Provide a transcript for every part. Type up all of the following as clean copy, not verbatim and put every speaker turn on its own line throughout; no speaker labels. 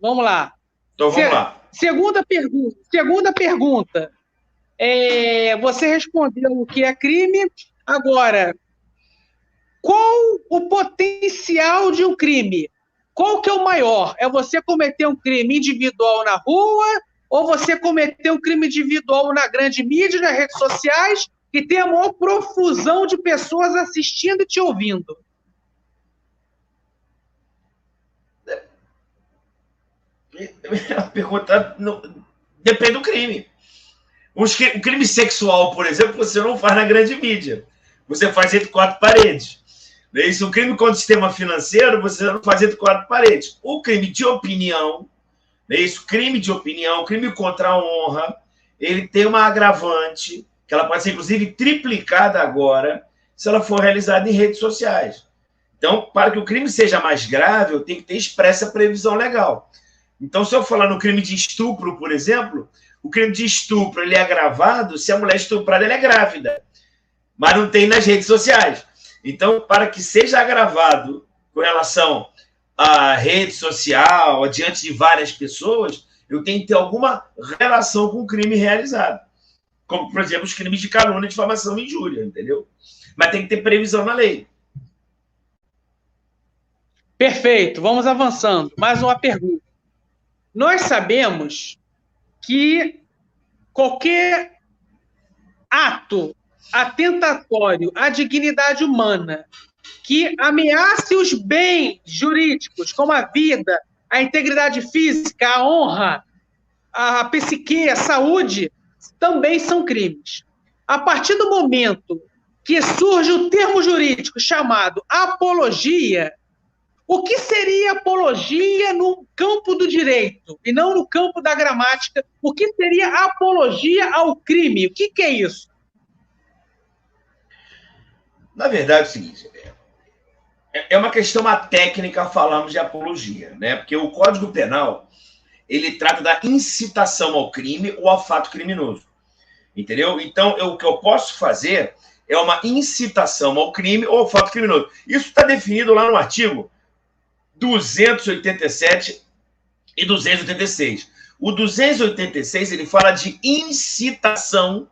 Vamos lá.
Então vamos lá.
Segunda pergunta. Você respondeu o que é crime. Agora, qual o potencial de um crime? Qual que é o maior? É você cometer um crime individual na rua ou você cometer um crime individual na grande mídia, nas redes sociais, que tem a maior profusão de pessoas assistindo e te ouvindo?
A pergunta depende do crime. O crime sexual, por exemplo, você não faz na grande mídia. Você faz entre quatro paredes. Isso, o crime contra o sistema financeiro, você não faz entre quatro paredes. O crime de opinião, isso, crime de opinião, crime contra a honra, ele tem uma agravante, que ela pode ser, inclusive, triplicada agora, se ela for realizada em redes sociais. Então, para que o crime seja mais grave, eu tenho que ter expressa previsão legal. Então, se eu falar no crime de estupro, por exemplo, o crime de estupro ele é agravado se a mulher estuprada ela é grávida, mas não tem nas redes sociais. Então, para que seja agravado com relação à rede social, diante de várias pessoas, eu tenho que ter alguma relação com o crime realizado. Como, por exemplo, os crimes de calúnia, difamação e injúria, entendeu? Mas tem que ter previsão na lei.
Perfeito, vamos avançando. Mais uma pergunta. Nós sabemos que qualquer ato atentatório à dignidade humana que ameace os bens jurídicos, como a vida, a integridade física, a honra, a psique, a saúde, também são crimes. A partir do momento que surge o termo jurídico chamado apologia, o que seria apologia no campo do direito e não no campo da gramática? O que seria apologia ao crime? O que é isso?
Na verdade, é o seguinte, é uma questão, uma técnica, falamos de apologia, né? Porque o Código Penal, ele trata da incitação ao crime ou ao fato criminoso, entendeu? Então, o que eu posso fazer é uma incitação ao crime ou ao fato criminoso. Isso está definido lá no artigo 287 e 286. O 286, ele fala de incitação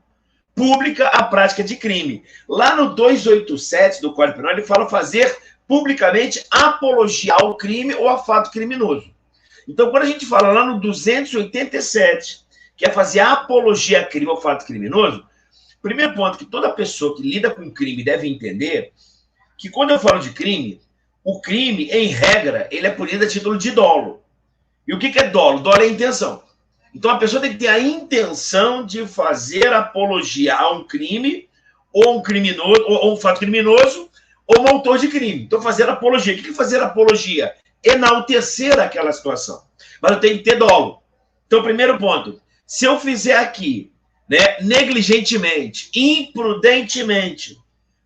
pública à prática de crime. Lá no 287 do Código Penal, ele fala fazer publicamente apologia ao crime ou a fato criminoso. Então, quando a gente fala lá no 287, que é fazer apologia a crime ou fato criminoso, o primeiro ponto que toda pessoa que lida com crime deve entender que quando eu falo de crime, o crime, em regra, ele é punido a título de dolo. E o que é dolo? Dolo é intenção. Então, a pessoa tem que ter a intenção de fazer apologia a um crime, ou um criminoso, ou um fato criminoso, ou um autor de crime. Então, fazer apologia. O que é fazer apologia? Enaltecer aquela situação. Mas eu tenho que ter dolo. Então, primeiro ponto. Se eu fizer aqui, né, negligentemente, imprudentemente,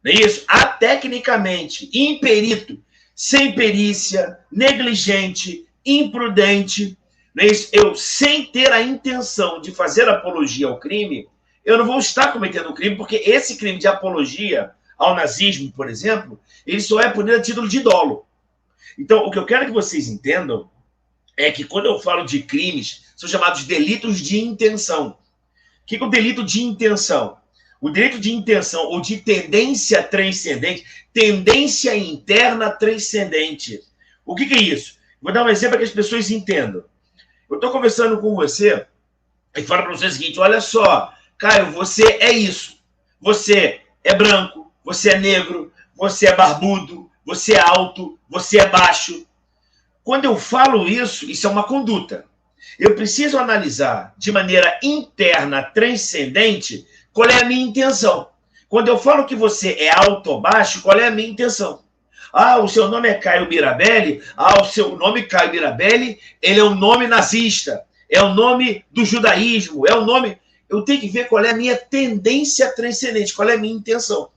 não é isso? Atecnicamente, imperito, sem perícia, negligente, imprudente, não é isso? Eu, sem ter a intenção de fazer apologia ao crime, eu não vou estar cometendo o crime, porque esse crime de apologia ao nazismo, por exemplo, ele só é punido a título de dolo. Então, o que eu quero que vocês entendam é que quando eu falo de crimes, são chamados delitos de intenção. O que é o delito de intenção? O delito de intenção ou de tendência transcendente, tendência interna transcendente. O que é isso? Vou dar um exemplo para que as pessoas entendam. Eu estou conversando com você e falo para você o seguinte, olha só, Caio, você é isso. Você é branco, você é negro, você é barbudo, você é alto, você é baixo. Quando eu falo isso, isso é uma conduta. Eu preciso analisar de maneira interna, transcendente, qual é a minha intenção. Quando eu falo que você é alto ou baixo, qual é a minha intenção? Ah, o seu nome é Caio Mirabelli. Ah, o seu nome Caio Mirabelli, ele é um nome nazista. É o nome do judaísmo. É o nome... Eu tenho que ver qual é a minha tendência transcendente, qual é a minha intenção.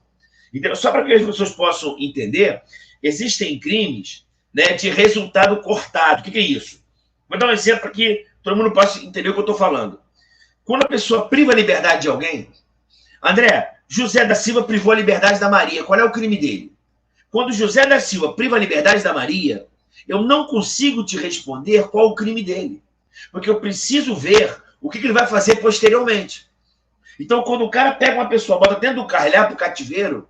Então, só para que as pessoas possam entender, existem crimes, né, de resultado cortado. O que é isso? Vou dar um exemplo aqui, todo mundo possa entender o que eu estou falando. Quando a pessoa priva a liberdade de alguém, André, José da Silva privou a liberdade da Maria. Qual é o crime dele? Quando José da Silva priva a liberdade da Maria, eu não consigo te responder qual o crime dele, porque eu preciso ver o que ele vai fazer posteriormente. Então, quando o cara pega uma pessoa, bota dentro do carro e leva para o cativeiro,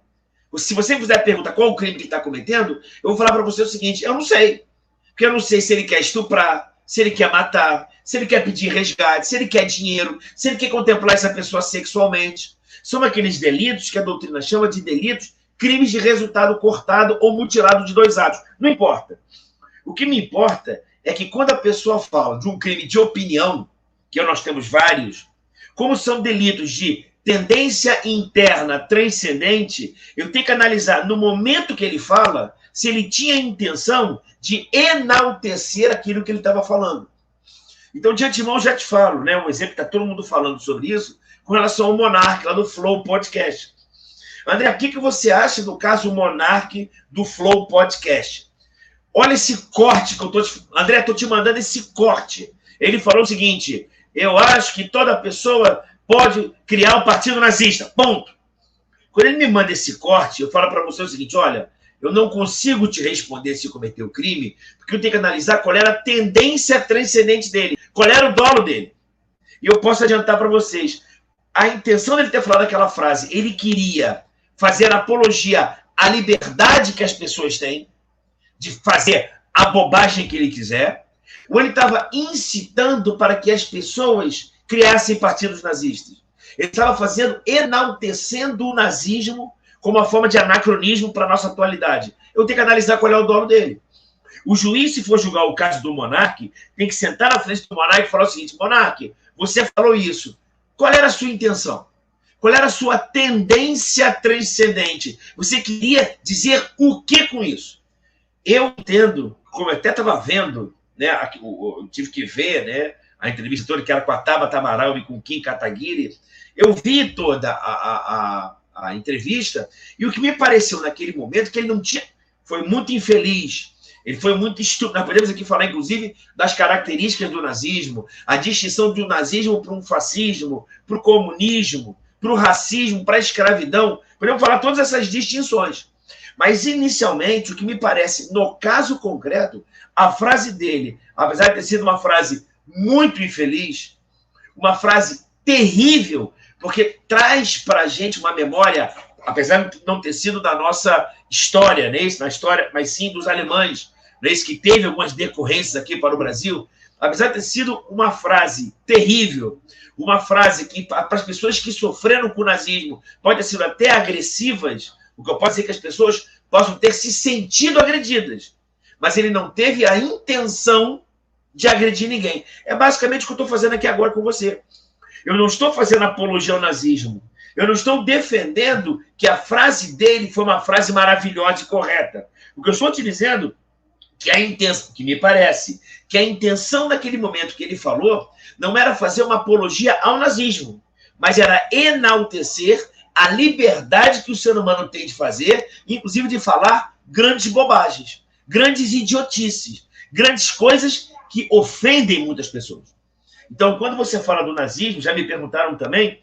se você fizer a pergunta qual o crime que ele está cometendo, eu vou falar para você o seguinte, eu não sei. Porque eu não sei se ele quer estuprar, se ele quer matar, se ele quer pedir resgate, se ele quer dinheiro, se ele quer contemplar essa pessoa sexualmente. São aqueles delitos que a doutrina chama de delitos, crimes de resultado cortado ou mutilado de 2 atos. Não importa. O que me importa é que quando a pessoa fala de um crime de opinião, que nós temos vários, como são delitos de tendência interna transcendente, eu tenho que analisar no momento que ele fala se ele tinha a intenção de enaltecer aquilo que ele estava falando. Então, de antemão, já te falo, né? Um exemplo que está todo mundo falando sobre isso, com relação ao Monark, lá do Flow Podcast. André, o que você acha do caso Monark do Flow Podcast? Olha esse corte que eu estou te... André, estou te mandando esse corte. Ele falou o seguinte, eu acho que toda pessoa pode criar um partido nazista, ponto. Quando ele me manda esse corte, eu falo para você o seguinte, olha, eu não consigo te responder se cometeu crime, porque eu tenho que analisar qual era a tendência transcendente dele, qual era o dolo dele. E eu posso adiantar para vocês, a intenção dele ter falado aquela frase, ele queria fazer apologia à liberdade que as pessoas têm, de fazer a bobagem que ele quiser, ou ele estava incitando para que as pessoas criassem partidos nazistas. Ele estava enaltecendo o nazismo como uma forma de anacronismo para a nossa atualidade. Eu tenho que analisar qual é o dolo dele. O juiz, se for julgar o caso do Monark, tem que sentar na frente do Monark e falar o seguinte, Monark, você falou isso. Qual era a sua intenção? Qual era a sua tendência transcendente? Você queria dizer o que com isso? Eu entendo, como eu até estava vendo, né, eu tive que ver, né, a entrevista toda, que era com a Tabata Amaral e com o Kim Kataguiri, eu vi toda a entrevista, e o que me pareceu naquele momento, que ele não tinha... Foi muito infeliz, ele foi muito estúpido. Nós podemos aqui falar, inclusive, das características do nazismo, a distinção do nazismo para um fascismo, para o comunismo, para o racismo, para a escravidão. Podemos falar todas essas distinções. Mas, inicialmente, o que me parece, no caso concreto, a frase dele, apesar de ter sido uma frase muito infeliz, uma frase terrível, porque traz para a gente uma memória, apesar de não ter sido da nossa história, né, na história, mas sim dos alemães, né, que teve algumas decorrências aqui para o Brasil, apesar de ter sido uma frase terrível, uma frase que, para as pessoas que sofreram com o nazismo, pode ter sido até agressivas, o que eu posso dizer que as pessoas possam ter se sentido agredidas, mas ele não teve a intenção de agredir ninguém. É basicamente o que eu estou fazendo aqui agora com você. Eu não estou fazendo apologia ao nazismo. Eu não estou defendendo que a frase dele foi uma frase maravilhosa e correta. O que eu estou te dizendo que a intenção, que me parece, que a intenção naquele momento que ele falou não era fazer uma apologia ao nazismo, mas era enaltecer a liberdade que o ser humano tem de fazer, inclusive de falar grandes bobagens, grandes idiotices, grandes coisas que ofendem muitas pessoas. Então, quando você fala do nazismo, já me perguntaram também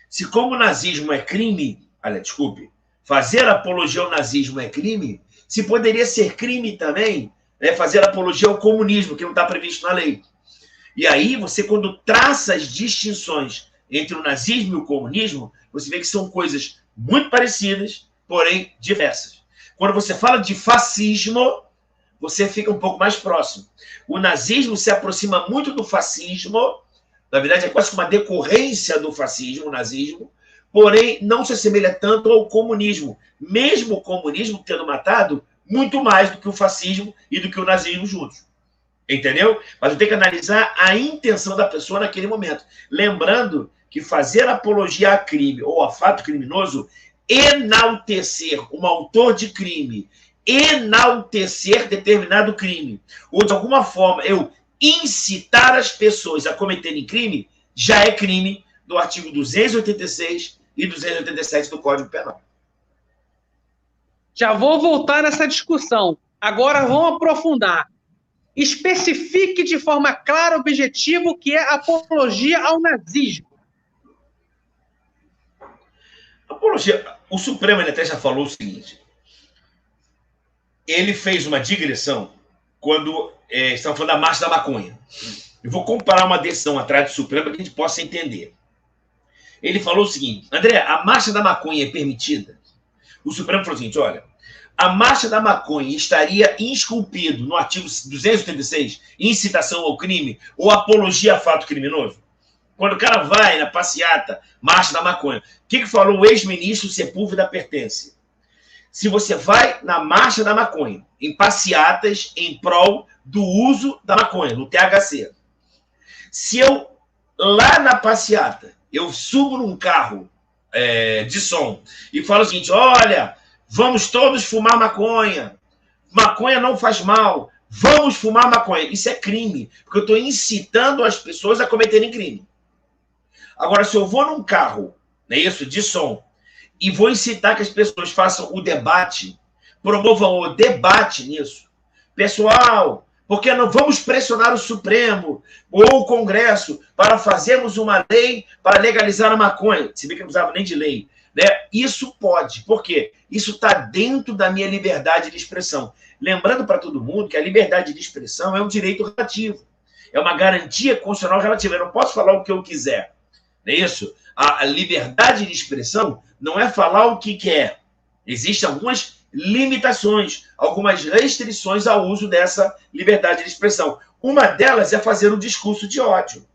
se como o nazismo é crime, desculpe, fazer apologia ao nazismo é crime, se poderia ser crime também, né, fazer apologia ao comunismo, que não está previsto na lei. E aí, você, quando traça as distinções entre o nazismo e o comunismo, você vê que são coisas muito parecidas, porém diversas. Quando você fala de fascismo, você fica um pouco mais próximo. O nazismo se aproxima muito do fascismo, na verdade é quase que uma decorrência do fascismo, o nazismo, porém não se assemelha tanto ao comunismo, mesmo o comunismo tendo matado muito mais do que o fascismo e do que o nazismo juntos. Entendeu? Mas eu tenho que analisar a intenção da pessoa naquele momento. Lembrando que fazer apologia a crime ou a fato criminoso, enaltecer um autor de crime, enaltecer determinado crime, ou de alguma forma eu incitar as pessoas a cometerem crime, já é crime do artigo 286 e 287 do Código Penal.
Já vou voltar nessa discussão. Agora vamos aprofundar. Especifique de forma clara e objetiva o que é apologia ao nazismo.
Apologia, o Supremo ele até já falou o seguinte, ele fez uma digressão quando estão falando da marcha da maconha. Eu vou comparar uma decisão atrás do Supremo para que a gente possa entender. Ele falou o seguinte: André, a marcha da maconha é permitida? O Supremo falou o seguinte: olha, a marcha da maconha estaria esculpido no artigo 286, incitação ao crime ou apologia a fato criminoso? Quando o cara vai na passeata, marcha da maconha, o que falou o ex-ministro Sepúlveda Pertence? Se você vai na marcha da maconha, em passeatas em prol do uso da maconha, no THC, se eu, lá na passeata, eu subo num carro de som e falo o seguinte: olha, vamos todos fumar maconha, maconha não faz mal, vamos fumar maconha. Isso é crime, porque eu estou incitando as pessoas a cometerem crime. Agora, se eu vou num carro, não é isso, de som, e vou incitar que as pessoas façam o debate, promovam o debate nisso, pessoal, porque não vamos pressionar o Supremo ou o Congresso para fazermos uma lei para legalizar a maconha, se bem que não precisava nem de lei, né? Isso pode, por quê? Isso está dentro da minha liberdade de expressão. Lembrando para todo mundo que a liberdade de expressão é um direito relativo, é uma garantia constitucional relativa. Eu não posso falar o que eu quiser. Não é isso? A liberdade de expressão não é falar o que quer. Existem algumas limitações, algumas restrições ao uso dessa liberdade de expressão. Uma delas é fazer um discurso de ódio.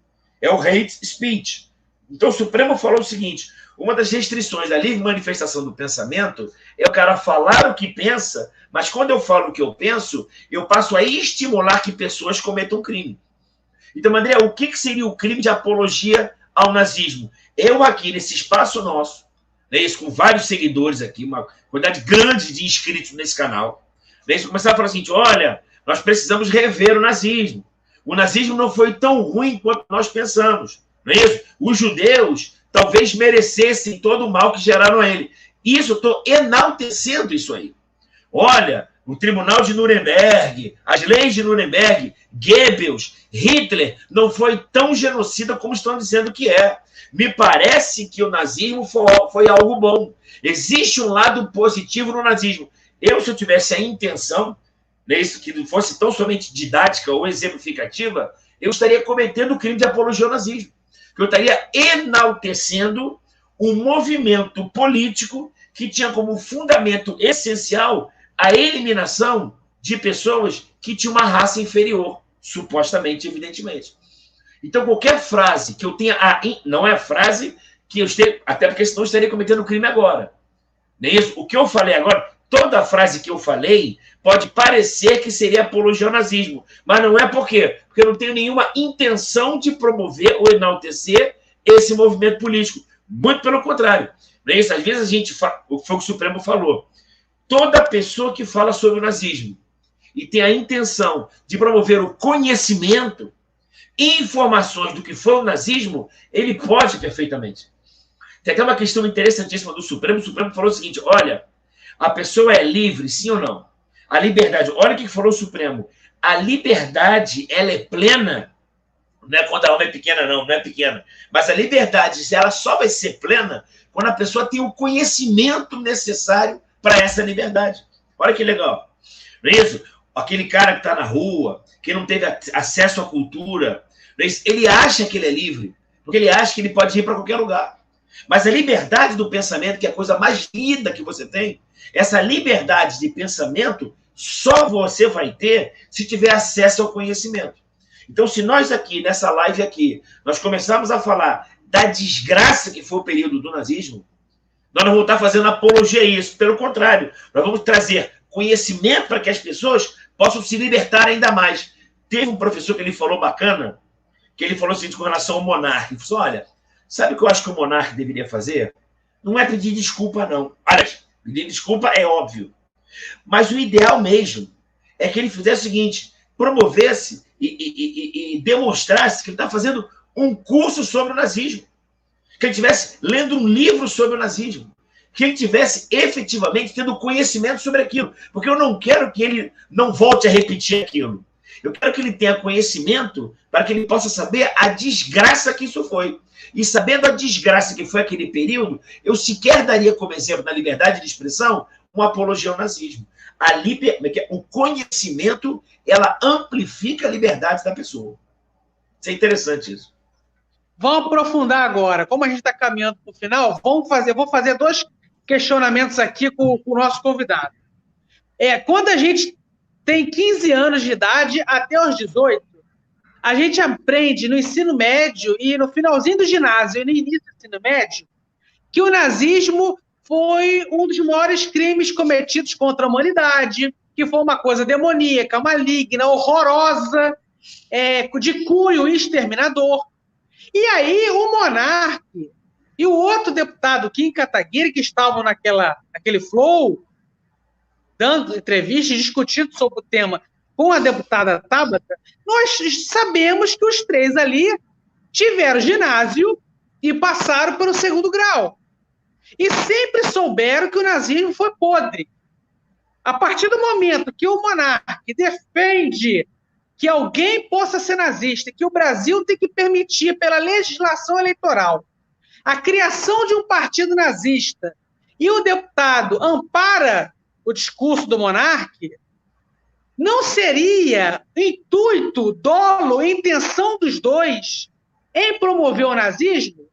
É o hate speech. Então o Supremo falou o seguinte: uma das restrições da livre manifestação do pensamento é o cara falar o que pensa, mas quando eu falo o que eu penso, eu passo a estimular que pessoas cometam crime. Então, André, o que seria o crime de apologia ao nazismo? Eu aqui, nesse espaço nosso, né, isso, com vários seguidores aqui, uma quantidade grande de inscritos nesse canal, né, isso, começar a falar assim: olha, nós precisamos rever o nazismo. O nazismo não foi tão ruim quanto nós pensamos. Não é isso? Os judeus talvez merecessem todo o mal que geraram a ele. Isso, eu estou enaltecendo isso aí. Olha, o Tribunal de Nuremberg, as leis de Nuremberg, Goebbels, Hitler, não foi tão genocida como estão dizendo que é. Me parece que o nazismo foi algo bom. Existe um lado positivo no nazismo. Se eu tivesse a intenção, né, isso que fosse tão somente didática ou exemplificativa, eu estaria cometendo o crime de apologia ao nazismo. Eu estaria enaltecendo um movimento político que tinha como fundamento essencial a eliminação de pessoas que tinham uma raça inferior, supostamente, evidentemente. Então, qualquer frase que eu tenha... não é a frase que eu esteja... Até porque senão eu estaria cometendo crime agora. Não é isso? O que eu falei agora, toda frase que eu falei pode parecer que seria apologia ao nazismo, mas não é por quê? Porque eu não tenho nenhuma intenção de promover ou enaltecer esse movimento político. Muito pelo contrário. Não é isso? Às vezes a gente... Foi o que o Supremo falou. Toda pessoa que fala sobre o nazismo e tem a intenção de promover o conhecimento, informações do que foi o nazismo, ele pode perfeitamente. Tem até uma questão interessantíssima do Supremo. O Supremo falou o seguinte: olha, a pessoa é livre, sim ou não? A liberdade, olha o que falou o Supremo. A liberdade, ela é plena, não é quando a alma é pequena, não é pequena. Mas a liberdade, ela só vai ser plena quando a pessoa tem o conhecimento necessário para essa liberdade. Olha que legal. Não é isso? Aquele cara que está na rua, que não teve acesso à cultura, não é isso? Ele acha que ele é livre, porque ele acha que ele pode ir para qualquer lugar. Mas a liberdade do pensamento, que é a coisa mais linda que você tem, essa liberdade de pensamento só você vai ter se tiver acesso ao conhecimento. Então, se nós aqui, nessa live aqui, nós começarmos a falar da desgraça que foi o período do nazismo, nós não vamos estar fazendo apologia a isso. Pelo contrário, nós vamos trazer conhecimento para que as pessoas possam se libertar ainda mais. Teve um professor que ele falou bacana, que ele falou assim com relação ao monarca. Ele falou: olha, sabe o que eu acho que o monarca deveria fazer? Não é pedir desculpa, não. Aliás, pedir desculpa é óbvio. Mas o ideal mesmo é que ele fizesse o seguinte: promovesse e demonstrasse que ele está fazendo um curso sobre o nazismo. Que ele estivesse lendo um livro sobre o nazismo. Que ele estivesse efetivamente tendo conhecimento sobre aquilo. Porque eu não quero que ele não volte a repetir aquilo. Eu quero que ele tenha conhecimento para que ele possa saber a desgraça que isso foi. E sabendo a desgraça que foi aquele período, eu sequer daria como exemplo, na liberdade de expressão, uma apologia ao nazismo. o conhecimento, ela amplifica a liberdade da pessoa. Isso é interessante isso.
Vamos aprofundar agora. Como a gente está caminhando para o final, vou fazer 2 questionamentos aqui com o nosso convidado. Quando a gente tem 15 anos de idade até os 18, a gente aprende no ensino médio e no finalzinho do ginásio e no início do ensino médio que o nazismo foi um dos maiores crimes cometidos contra a humanidade, que foi uma coisa demoníaca, maligna, horrorosa, de cunho exterminador. E aí o monarca e o outro deputado, Kim Kataguiri, que estavam naquele flow, dando entrevistas, discutindo sobre o tema com a deputada Tabata, nós sabemos que os 3 ali tiveram ginásio e passaram pelo 2º grau. E sempre souberam que o nazismo foi podre. A partir do momento que o monarca defende que alguém possa ser nazista, que o Brasil tem que permitir, pela legislação eleitoral, a criação de um partido nazista, e o deputado ampara o discurso do monarca, não seria intuito, dolo, intenção dos 2 em promover o nazismo?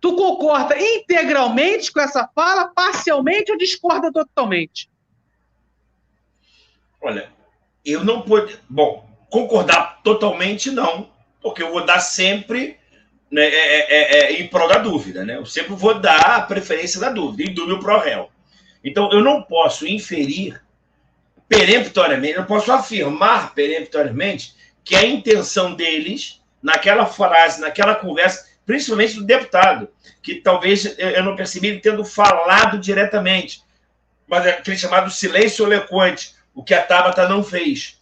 Tu concorda integralmente com essa fala, parcialmente, ou discorda totalmente?
Olha, eu não posso... Bom, concordar totalmente não, porque eu vou dar sempre, né, em prol da dúvida, né? Eu sempre vou dar a preferência da dúvida, em dúvida pro réu. Então, eu não posso inferir peremptoriamente, eu posso afirmar peremptoriamente que a intenção deles, naquela frase, naquela conversa, principalmente do deputado, que talvez eu não percebi ele tendo falado diretamente, mas é aquele chamado silêncio eloquente, o que a Tabata não fez.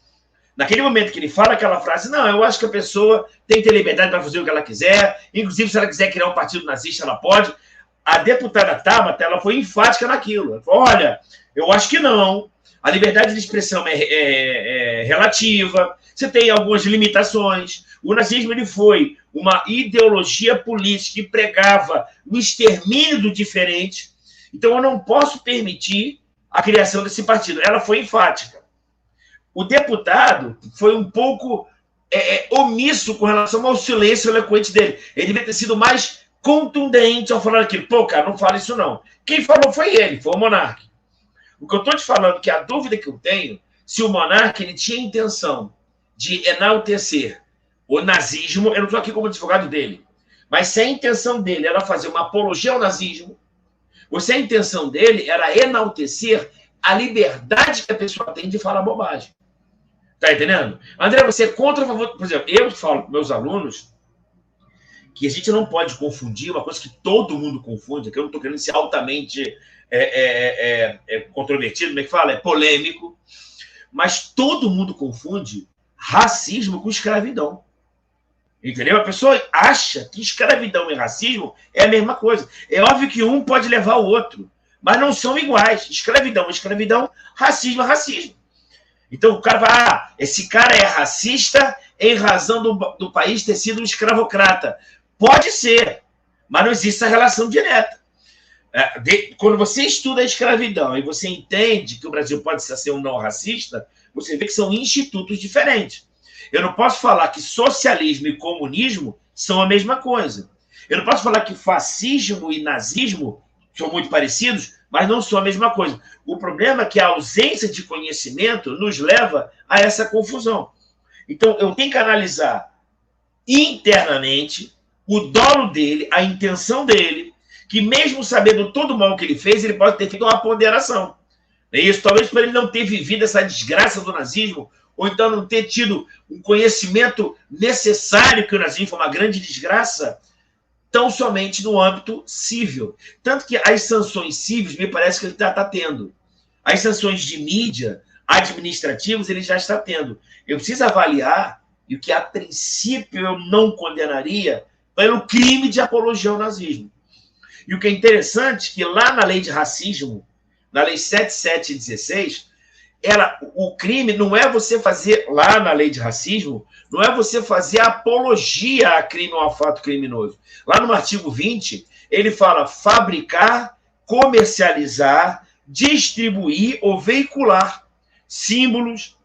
Naquele momento que ele fala aquela frase, não, eu acho que a pessoa tem que ter liberdade para fazer o que ela quiser, inclusive se ela quiser criar um partido nazista, ela pode. A deputada Tabata, ela foi enfática naquilo. Ela falou, olha, eu acho que não. A liberdade de expressão é relativa, você tem algumas limitações. O nazismo ele foi uma ideologia política que pregava o extermínio do diferente. Então, eu não posso permitir a criação desse partido. Ela foi enfática. O deputado foi um pouco omisso com relação ao silêncio eloquente dele. Ele devia ter sido mais contundente ao falar aquilo. Pô, cara, não fala isso não. Quem falou foi ele, foi o monarca. O que eu estou te falando, que a dúvida que eu tenho, se o monarca ele tinha intenção de enaltecer o nazismo, eu não estou aqui como advogado dele, mas se a intenção dele era fazer uma apologia ao nazismo, ou se a intenção dele era enaltecer a liberdade que a pessoa tem de falar bobagem. Tá entendendo? André, você é contra ou a favor? Por exemplo, eu falo para meus alunos que a gente não pode confundir uma coisa que todo mundo confunde, que eu não estou querendo ser altamente controvertido, como é que fala? É polêmico, mas todo mundo confunde racismo com escravidão. Entendeu? A pessoa acha que escravidão e racismo é a mesma coisa. É óbvio que um pode levar o outro, mas não são iguais. Escravidão é escravidão, racismo é racismo. Então o cara vai, esse cara é racista em razão do país ter sido um escravocrata. Pode ser, mas não existe essa relação direta. Quando você estuda a escravidão e você entende que o Brasil pode ser um não racista, você vê que são institutos diferentes. Eu não posso falar que socialismo e comunismo são a mesma coisa. Eu não posso falar que fascismo e nazismo são muito parecidos, mas não são a mesma coisa. O problema é que a ausência de conhecimento nos leva a essa confusão. Então, eu tenho que analisar internamente o dolo dele, a intenção dele, que mesmo sabendo todo o mal que ele fez, ele pode ter feito uma ponderação. É isso, talvez por ele não ter vivido essa desgraça do nazismo, ou então não ter tido um conhecimento necessário que o nazismo foi uma grande desgraça, tão somente no âmbito civil. Tanto que as sanções cíveis, me parece que ele está tendo. As sanções de mídia, administrativas, ele já está tendo. Eu preciso avaliar, e o que a princípio eu não condenaria, pelo crime de apologia ao nazismo. E o que é interessante, que lá na lei de racismo, na lei 7716, o crime não é você fazer, lá na lei de racismo, não é você fazer apologia a crime ou a fato criminoso. Lá no artigo 20, ele fala fabricar, comercializar, distribuir ou veicular símbolos,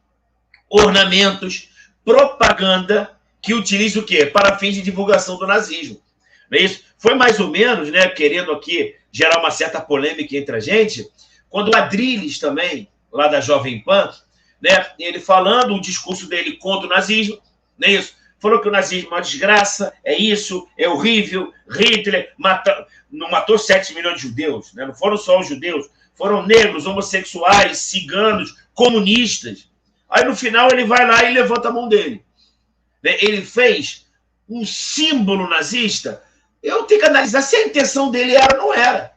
ornamentos, propaganda que utiliza o quê? Para fins de divulgação do nazismo. Não é isso? Foi mais ou menos, né, querendo aqui gerar uma certa polêmica entre a gente, quando o Adrilles também, lá da Jovem Pan, né, ele falando o discurso dele contra o nazismo, não é isso? Falou que o nazismo é uma desgraça, é isso, é horrível, Hitler não matou 7 milhões de judeus, né? Não foram só os judeus, foram negros, homossexuais, ciganos, comunistas. Aí no final ele vai lá e levanta a mão dele. Ele fez um símbolo nazista. Eu tenho que analisar se a intenção dele era ou não era.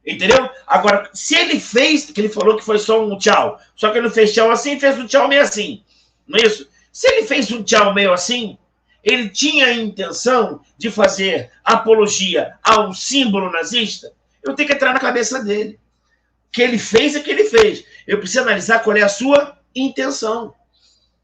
Entendeu? Agora, se ele fez, que ele falou que foi só um tchau, só que ele não fez tchau assim, fez um tchau meio assim. Não é isso? Se ele fez um tchau meio assim, ele tinha a intenção de fazer apologia a um símbolo nazista, eu tenho que entrar na cabeça dele. O que ele fez é o que ele fez. Eu preciso analisar qual é a sua intenção.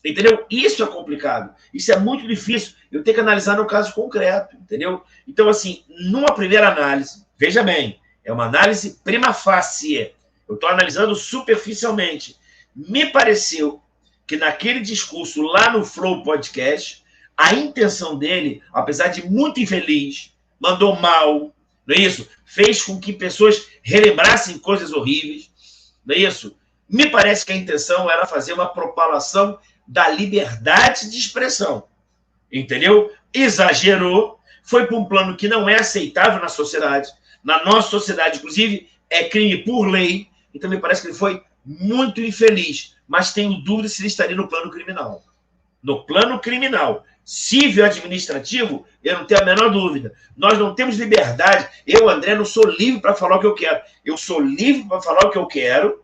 Entendeu? Isso é complicado. Isso é muito difícil. Eu tenho que analisar no caso concreto. Entendeu? Então, assim, numa primeira análise, veja bem, é uma análise prima facie. Eu estou analisando superficialmente. Me pareceu que naquele discurso lá no Flow Podcast, a intenção dele, apesar de muito infeliz, mandou mal, não é isso? Fez com que pessoas relembrassem coisas horríveis, não é isso? Me parece que a intenção era fazer uma propalação da liberdade de expressão, entendeu? Exagerou, foi para um plano que não é aceitável na sociedade, na nossa sociedade, inclusive, é crime por lei, então me parece que ele foi muito infeliz, mas tenho dúvida se ele estaria no plano criminal. No plano criminal, civil administrativo, eu não tenho a menor dúvida. Nós não temos liberdade. Eu, André, não sou livre para falar o que eu quero. Eu sou livre para falar o que eu quero,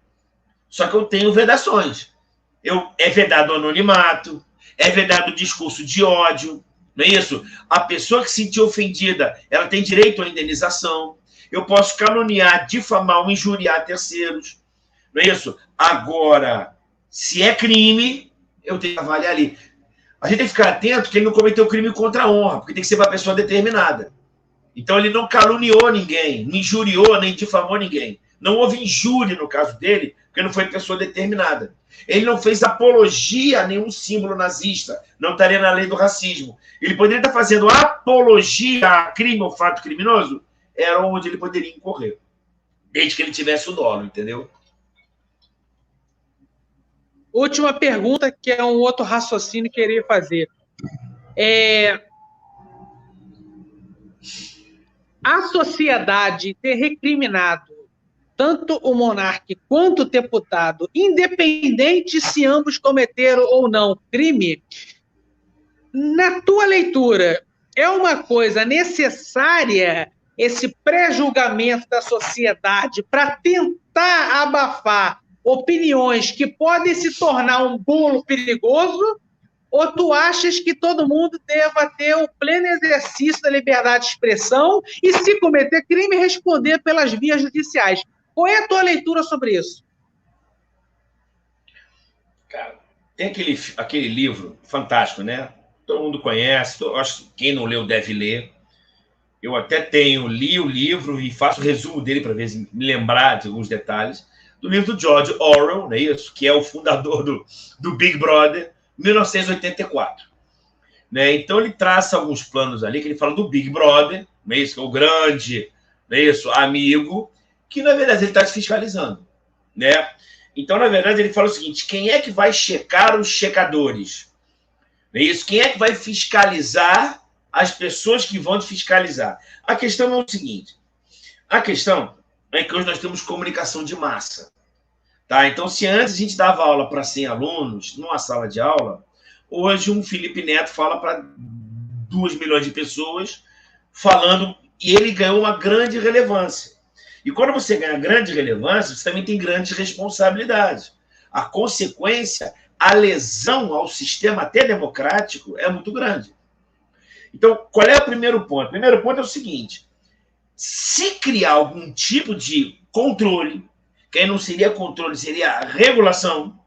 só que eu tenho vedações. É vedado o anonimato, é vedado o discurso de ódio, não é isso? A pessoa que se sentir ofendida, ela tem direito à indenização. Eu posso caluniar, difamar ou injuriar terceiros, não é isso? Agora, se é crime, eu tenho que avaliar ali. A gente tem que ficar atento que ele não cometeu crime contra a honra, porque tem que ser para pessoa determinada. Então, ele não caluniou ninguém, não injuriou, nem difamou ninguém. Não houve injúria no caso dele, porque não foi pessoa determinada. Ele não fez apologia a nenhum símbolo nazista, não estaria na lei do racismo. Ele poderia estar fazendo apologia a crime ou fato criminoso, era onde ele poderia incorrer, desde que ele tivesse o dolo, entendeu?
Última pergunta, que é um outro raciocínio que eu queria fazer. A sociedade ter recriminado tanto o monarca quanto o deputado, independente se ambos cometeram ou não crime, na tua leitura, é uma coisa necessária esse pré-julgamento da sociedade para tentar abafar opiniões que podem se tornar um bolo perigoso, ou tu achas que todo mundo deva ter o pleno exercício da liberdade de expressão e, se cometer crime, responder pelas vias judiciais? Qual é a tua leitura sobre isso?
Cara, tem aquele livro fantástico, né? Todo mundo conhece, acho que quem não leu deve ler. Eu até li o livro e faço resumo dele para ver se me lembrar de alguns detalhes, do livro do George Orwell, não é isso? Que é o fundador do Big Brother, 1984. Né? Então, ele traça alguns planos ali, que ele fala do Big Brother, não é isso? Que é o grande, não é isso? Amigo, que, na verdade, ele está se fiscalizando. Né? Então, na verdade, ele fala o seguinte: quem é que vai checar os checadores? Não é isso? Quem é que vai fiscalizar as pessoas que vão te fiscalizar? A questão é o seguinte: a questão é que hoje nós temos comunicação de massa. Tá? Então, se antes a gente dava aula para 100 alunos, numa sala de aula, hoje um Felipe Neto fala para 2 milhões de pessoas, falando, e ele ganhou uma grande relevância. E quando você ganha grande relevância, você também tem grandes responsabilidades. A consequência, a lesão ao sistema até democrático é muito grande. Então, qual é o primeiro ponto? O primeiro ponto é o seguinte: se criar algum tipo de controle, que aí não seria controle, seria regulação,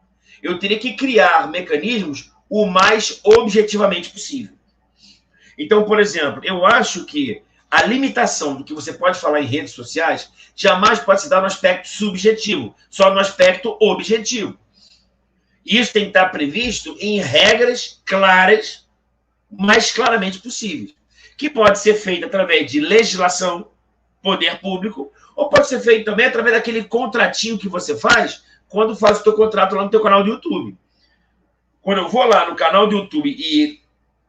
eu teria que criar mecanismos o mais objetivamente possível. Então, por exemplo, eu acho que a limitação do que você pode falar em redes sociais jamais pode se dar no aspecto subjetivo, só no aspecto objetivo. Isso tem que estar previsto em regras claras, mais claramente possíveis, que pode ser feito através de legislação, poder público, ou pode ser feito também através daquele contratinho que você faz quando faz o teu contrato lá no teu canal do YouTube. Quando eu vou lá no canal do YouTube e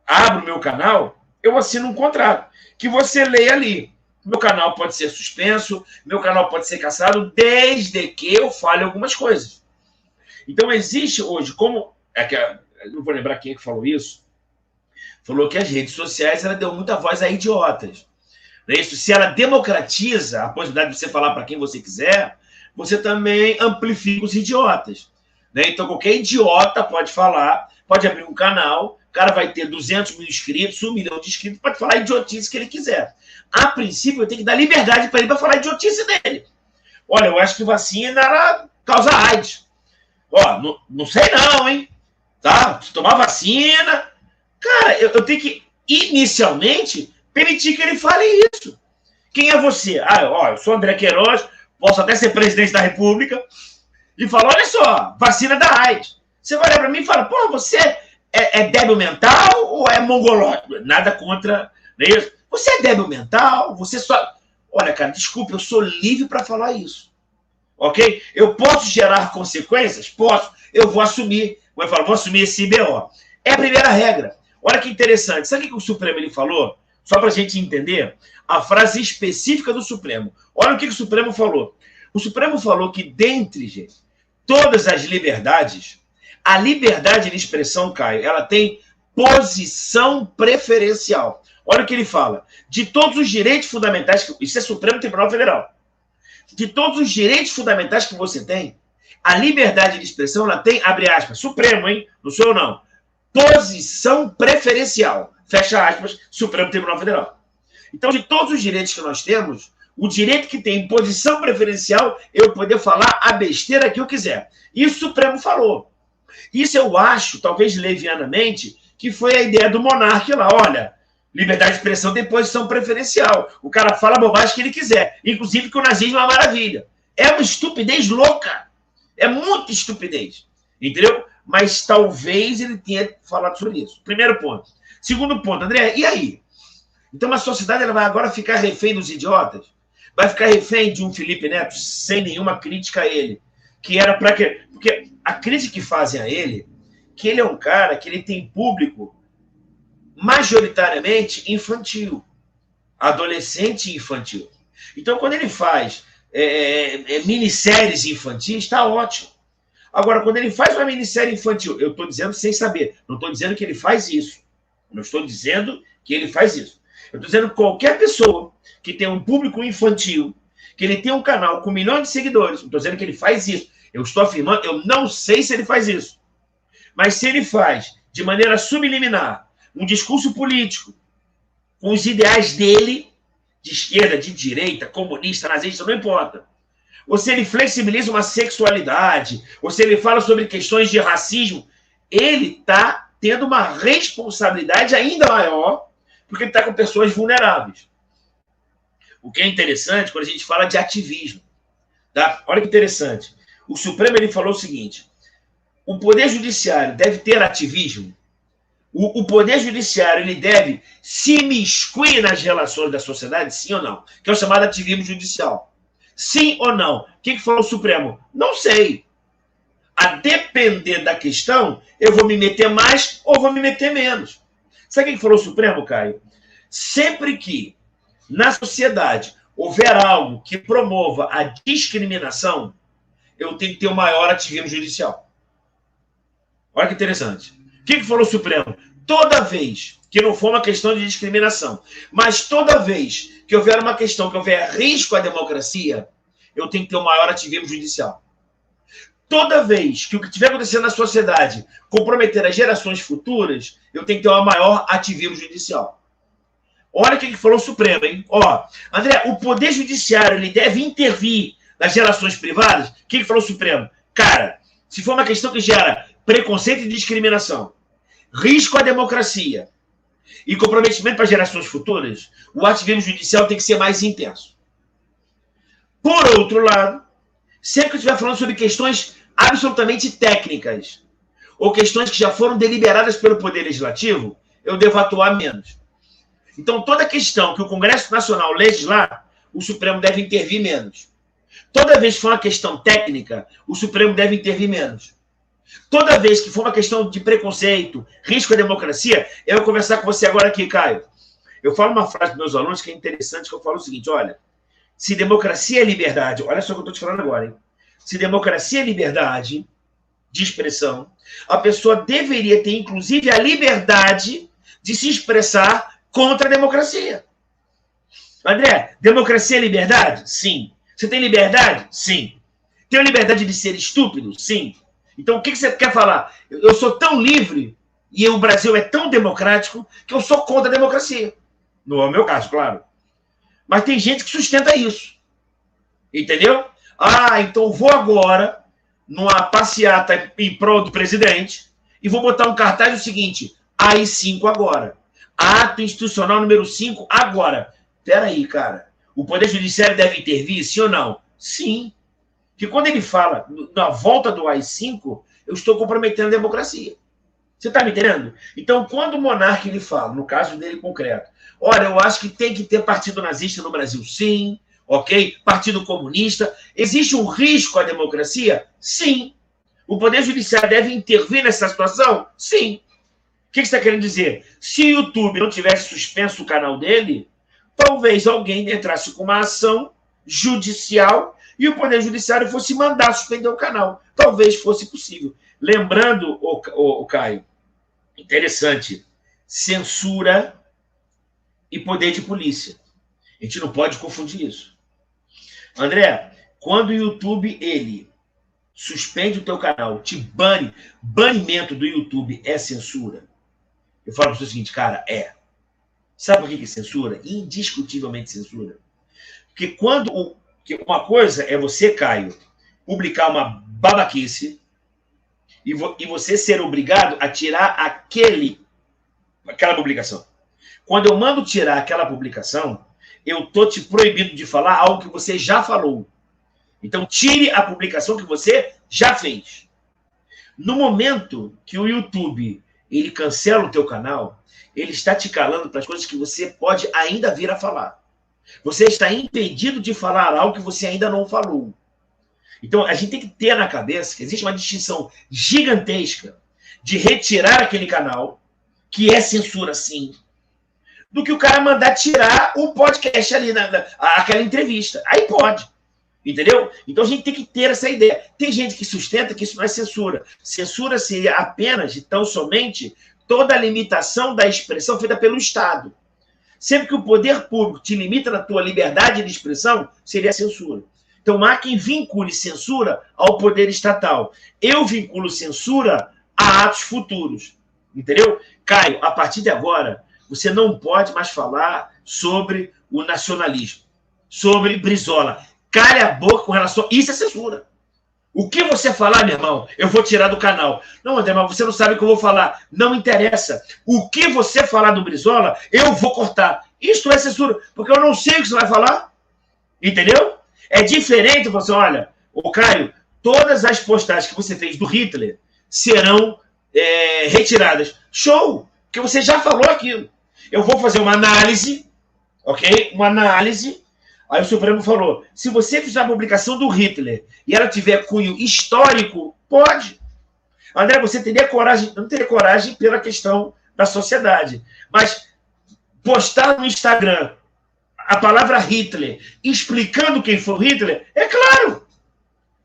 abro o meu canal, eu assino um contrato que você lê ali. Meu canal pode ser suspenso, meu canal pode ser cassado, desde que eu fale algumas coisas. Então, existe hoje, como... não vou lembrar quem é que falou isso, falou que as redes sociais ela deu muita voz a idiotas. Não é isso? Se ela democratiza a possibilidade de você falar para quem você quiser, você também amplifica os idiotas. Né? Então, qualquer idiota pode falar, pode abrir um canal, o cara vai ter 200 mil inscritos, 1 milhão de inscritos, pode falar a idiotice que ele quiser. A princípio, eu tenho que dar liberdade para ele para falar a idiotice dele. Olha, eu acho que vacina ela causa AIDS. Ó, não sei não, hein? Tá? Se tomar vacina... Cara, eu tenho que, inicialmente, permitir que ele fale isso. Quem é você? Eu sou André Queiroz, posso até ser presidente da República, e falo, olha só, vacina da AIDS. Você vai olhar para mim e fala, pô, você é débil mental ou é mongolóide? Nada contra, não é isso? Você é débil mental? Você só... Olha, cara, desculpa, eu sou livre para falar isso. Ok? Eu posso gerar consequências? Posso. Eu vou assumir. Eu falo, vou assumir esse BO. É a primeira regra. Olha que interessante. Sabe o que o Supremo ele falou? Só para a gente entender a frase específica do Supremo. Olha o que o Supremo falou. O Supremo falou que, dentre, gente, todas as liberdades, a liberdade de expressão, Caio, ela tem posição preferencial. Olha o que ele fala. De todos os direitos fundamentais, isso é Supremo Tribunal Federal, de todos os direitos fundamentais que você tem, a liberdade de expressão, ela tem, abre aspas, Supremo, hein? Não sou eu, não. Posição preferencial, fecha aspas, Supremo Tribunal Federal. Então, de todos os direitos que nós temos, o direito que tem posição preferencial, eu poder falar a besteira que eu quiser. Isso o Supremo falou. Isso eu acho, talvez levianamente, que foi a ideia do monarca lá. Olha, liberdade de expressão tem posição preferencial. O cara fala a bobagem que ele quiser. Inclusive que o nazismo é uma maravilha. É uma estupidez louca. É muita estupidez. Entendeu? Mas talvez ele tenha falado sobre isso. Primeiro ponto. Segundo ponto, André, e aí? Então a sociedade ela vai agora ficar refém dos idiotas? Vai ficar refém de um Felipe Neto sem nenhuma crítica a ele? Que era para quê? Porque a crítica que fazem a ele, que ele é um cara que ele tem público majoritariamente infantil. Adolescente e infantil. Então, quando ele faz minisséries infantis, está ótimo. Agora, quando ele faz uma minissérie infantil, eu estou dizendo sem saber, não estou dizendo que ele faz isso. Não estou dizendo que ele faz isso. Eu estou dizendo que qualquer pessoa que tem um público infantil, que ele tem um canal com milhões de seguidores, não estou dizendo que ele faz isso. Eu estou afirmando, eu não sei se ele faz isso. Mas se ele faz, de maneira subliminar, um discurso político, com os ideais dele, de esquerda, de direita, comunista, nazista, não importa. Ou se ele flexibiliza uma sexualidade, ou se ele fala sobre questões de racismo, ele está tendo uma responsabilidade ainda maior, porque ele está com pessoas vulneráveis. O que é interessante quando a gente fala de ativismo. Tá? Olha que interessante. O Supremo ele falou o seguinte, o Poder Judiciário deve ter ativismo? O Poder Judiciário ele deve se imiscuir nas relações da sociedade, sim ou não? Que é o chamado ativismo judicial. Sim ou não? O que falou o Supremo? Não sei. A depender da questão, eu vou me meter mais ou vou me meter menos. Sabe o que falou o Supremo, Caio? Sempre que na sociedade houver algo que promova a discriminação, eu tenho que ter o maior ativismo judicial. Olha que interessante. O que falou o Supremo? Toda vez que não for uma questão de discriminação, mas toda vez que houver uma questão que houver risco à democracia, eu tenho que ter o maior ativismo judicial. Toda vez que o que estiver acontecendo na sociedade comprometer as gerações futuras, eu tenho que ter o maior ativismo judicial. Olha o que falou o Supremo, hein? Ó, André, o Poder Judiciário ele deve intervir nas relações privadas? O que falou o Supremo? Cara, se for uma questão que gera preconceito e discriminação, risco à democracia e comprometimento para gerações futuras, o ativismo judicial tem que ser mais intenso. Por outro lado, sempre que eu estiver falando sobre questões absolutamente técnicas, ou questões que já foram deliberadas pelo Poder Legislativo, eu devo atuar menos. Então, toda questão que o Congresso Nacional legislar, o Supremo deve intervir menos. Toda vez que for uma questão técnica, o Supremo deve intervir menos. Toda vez que for uma questão de preconceito, risco à democracia, eu vou conversar com você agora aqui, Caio. Eu falo uma frase para meus alunos que é interessante, que eu falo o seguinte, olha, se democracia é liberdade, olha só o que eu estou te falando agora, hein? Se democracia é liberdade de expressão, a pessoa deveria ter, inclusive, a liberdade de se expressar contra a democracia. André, democracia é liberdade? Sim. Você tem liberdade? Sim. Tem a liberdade de ser estúpido? Sim. Então, o que você quer falar? Eu sou tão livre e o Brasil é tão democrático que eu sou contra a democracia. Não é o meu caso, claro. Mas tem gente que sustenta isso. Entendeu? Ah, então vou agora numa passeata em prol do presidente e vou botar um cartaz o seguinte, AI-5 agora. Ato institucional número 5 agora. Peraí, cara. O Poder Judiciário deve intervir, sim ou não? Sim. Porque quando ele fala na volta do AI-5, eu estou comprometendo a democracia. Você está me entendendo? Então, quando o monarca ele fala, no caso dele concreto, olha, eu acho que tem que ter partido nazista no Brasil, sim, ok? Partido comunista. Existe um risco à democracia? Sim. O Poder Judiciário deve intervir nessa situação? Sim. O que você está querendo dizer? Se o YouTube não tivesse suspenso o canal dele, talvez alguém entrasse com uma ação judicial e o Poder Judiciário fosse mandar suspender o canal. Talvez fosse possível. Lembrando, o Caio, interessante, censura e poder de polícia. A gente não pode confundir isso. André, quando o YouTube, ele suspende o teu canal, te bane, banimento do YouTube é censura? Eu falo para você o seguinte, cara, é. Sabe por que é censura? Indiscutivelmente censura. Porque quando... Uma coisa é você, Caio, publicar uma babaquice e você ser obrigado a tirar aquela publicação. Quando eu mando tirar aquela publicação, eu estou te proibindo de falar algo que você já falou. Então, tire a publicação que você já fez. No momento que o YouTube ele cancela o teu canal, ele está te calando para as coisas que você pode ainda vir a falar. Você está impedido de falar algo que você ainda não falou. Então, a gente tem que ter na cabeça que existe uma distinção gigantesca de retirar aquele canal, que é censura, sim, do que o cara mandar tirar o podcast ali, aquela entrevista. Aí pode. Entendeu? Então, a gente tem que ter essa ideia. Tem gente que sustenta que isso não é censura. Censura seria apenas, então, somente, toda a limitação da expressão feita pelo Estado. Sempre que o poder público te limita na tua liberdade de expressão, seria censura. Então, há quem vincule censura ao poder estatal. Eu vinculo censura a atos futuros. Entendeu? Caio, a partir de agora, você não pode mais falar sobre o nacionalismo, sobre Brizola. Cale a boca com relação... Isso é censura. O que você falar, meu irmão, eu vou tirar do canal. Não, André, mas você não sabe o que eu vou falar. Não interessa. O que você falar do Brizola, eu vou cortar. Isso é censura, porque eu não sei o que você vai falar. Entendeu? É diferente você, olha, ô Caio, todas as postagens que você fez do Hitler serão retiradas. Show! Porque você já falou aquilo. Eu vou fazer uma análise, ok? Uma análise. Aí o Supremo falou, se você fizer a publicação do Hitler e ela tiver cunho histórico, pode. André, você teria coragem, não teria coragem pela questão da sociedade, mas postar no Instagram a palavra Hitler, explicando quem foi o Hitler, é claro.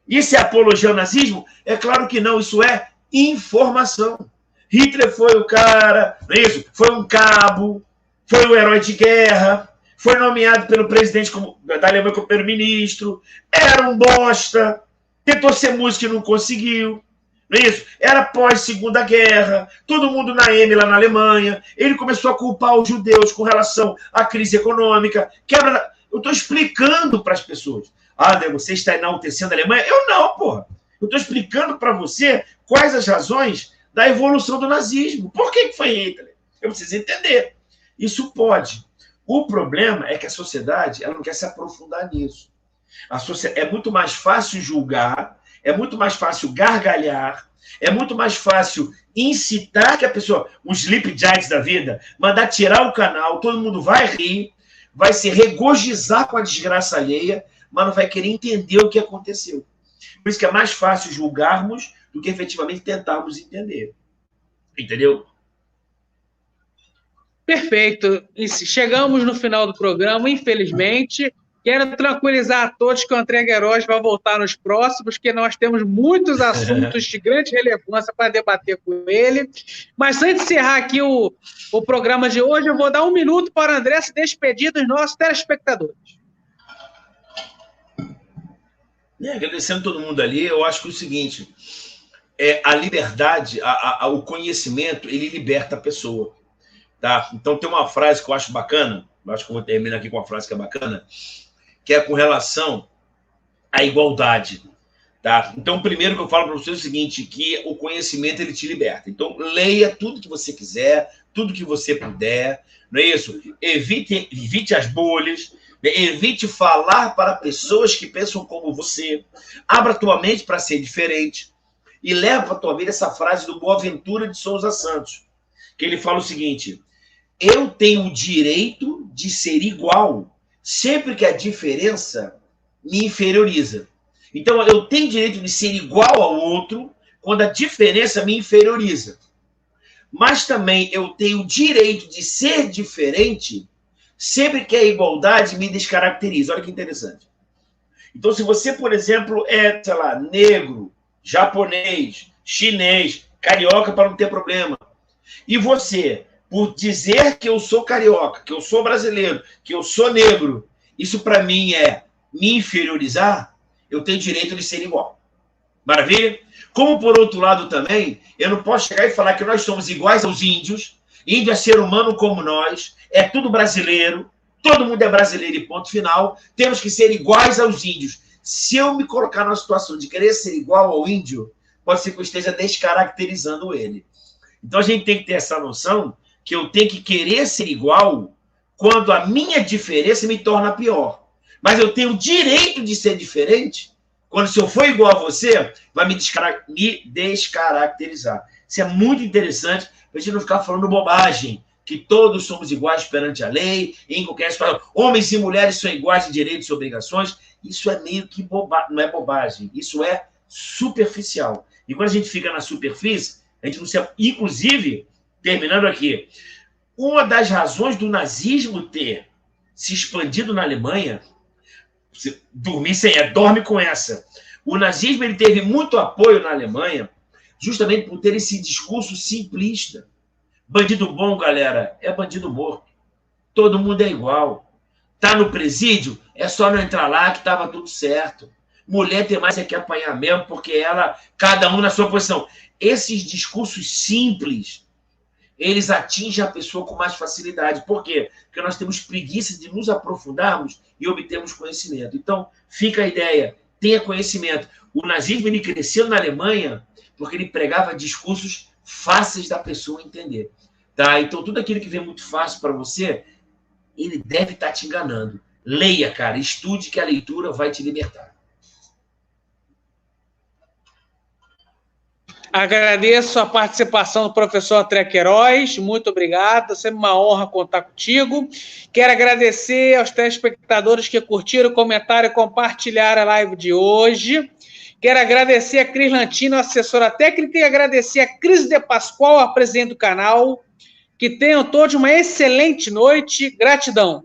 Isso é apologia ao nazismo? É claro que não, isso é informação. Hitler foi o cara, isso, foi um cabo, foi um herói de guerra, foi nomeado pelo presidente da Alemanha como primeiro-ministro, era um bosta, tentou ser músico e não conseguiu, não é isso? Era pós-segunda guerra, todo mundo na M lá na Alemanha, ele começou a culpar os judeus com relação à crise econômica, eu estou explicando para as pessoas. Ah, você está enaltecendo a Alemanha? Eu não, porra. Eu estou explicando para você quais as razões da evolução do nazismo. Por que foi Hitler? Eu preciso entender. Isso pode. O problema é que a sociedade ela não quer se aprofundar nisso. É muito mais fácil julgar, é muito mais fácil gargalhar, É muito mais fácil incitar que a pessoa, os Sleep Giants da vida, mandar tirar o canal, todo mundo vai rir, vai se regozijar com a desgraça alheia, mas não vai querer entender o que aconteceu. Por isso que é mais fácil julgarmos do que efetivamente tentarmos entender. Entendeu?
Perfeito. Chegamos no final do programa, infelizmente. Quero tranquilizar a todos que o André Queiroz vai voltar nos próximos, porque nós temos muitos assuntos de grande relevância para debater com ele. Mas antes de encerrar aqui o programa de hoje, eu vou dar 1 minuto para o André se despedir dos nossos telespectadores.
Agradecendo todo mundo ali, eu acho que é o seguinte, a liberdade, o conhecimento, ele liberta a pessoa. Tá? Então tem uma frase que eu acho bacana, acho que eu vou terminar aqui com uma frase que é bacana, que é com relação à igualdade. Tá? Então, primeiro que eu falo para vocês é o seguinte, que o conhecimento ele te liberta. Então, leia tudo que você quiser, tudo que você puder, não é isso? Evite as bolhas, evite falar para pessoas que pensam como você, abra tua mente para ser diferente e leva para tua vida essa frase do Boaventura de Souza Santos, que ele fala o seguinte: eu tenho o direito de ser igual sempre que a diferença me inferioriza. Então, eu tenho o direito de ser igual ao outro quando a diferença me inferioriza. Mas também eu tenho o direito de ser diferente sempre que a igualdade me descaracteriza. Olha que interessante. Então, se você, por exemplo, é, sei lá, negro, japonês, chinês, carioca, para não ter problema, e você, por dizer que eu sou carioca, que eu sou brasileiro, que eu sou negro, isso para mim é me inferiorizar, eu tenho direito de ser igual. Maravilha? Como, por outro lado, também, eu não posso chegar e falar que nós somos iguais aos índios, índio é ser humano como nós, é tudo brasileiro, todo mundo é brasileiro e ponto final, temos que ser iguais aos índios. Se eu me colocar numa situação de querer ser igual ao índio, pode ser que eu esteja descaracterizando ele. Então, a gente tem que ter essa noção que eu tenho que querer ser igual quando a minha diferença me torna pior. Mas eu tenho o direito de ser diferente quando, se eu for igual a você, vai me descaracterizar. Isso é muito interessante para a gente não ficar falando bobagem, que todos somos iguais perante a lei, em qualquer situação. Homens e mulheres são iguais de direitos e obrigações. Isso é meio que bobagem, não é bobagem, isso é superficial. E quando a gente fica na superfície, a gente não se... Inclusive, terminando aqui, uma das razões do nazismo ter se expandido na Alemanha, dorme com essa. O nazismo ele teve muito apoio na Alemanha, justamente por ter esse discurso simplista. Bandido bom, galera, é bandido morto. Todo mundo é igual. Tá no presídio, é só não entrar lá que tava tudo certo. Mulher tem mais é que apanhar mesmo, porque ela, cada um na sua posição. Esses discursos simples, eles atingem a pessoa com mais facilidade. Por quê? Porque nós temos preguiça de nos aprofundarmos e obtermos conhecimento. Então, fica a ideia, tenha conhecimento. O nazismo ele cresceu na Alemanha porque ele pregava discursos fáceis da pessoa entender. Tá? Então, tudo aquilo que vem muito fácil para você, ele deve estar te enganando. Leia, cara, estude que a leitura vai te libertar.
Agradeço a participação do professor André Queiroz, muito obrigado, sempre uma honra contar contigo. Quero agradecer aos telespectadores que curtiram, comentaram e compartilharam a live de hoje. Quero agradecer a Cris Lantino, assessora técnica, e agradecer a Cris de Pascoal, a presidente do canal. Que tenham todos uma excelente noite. Gratidão.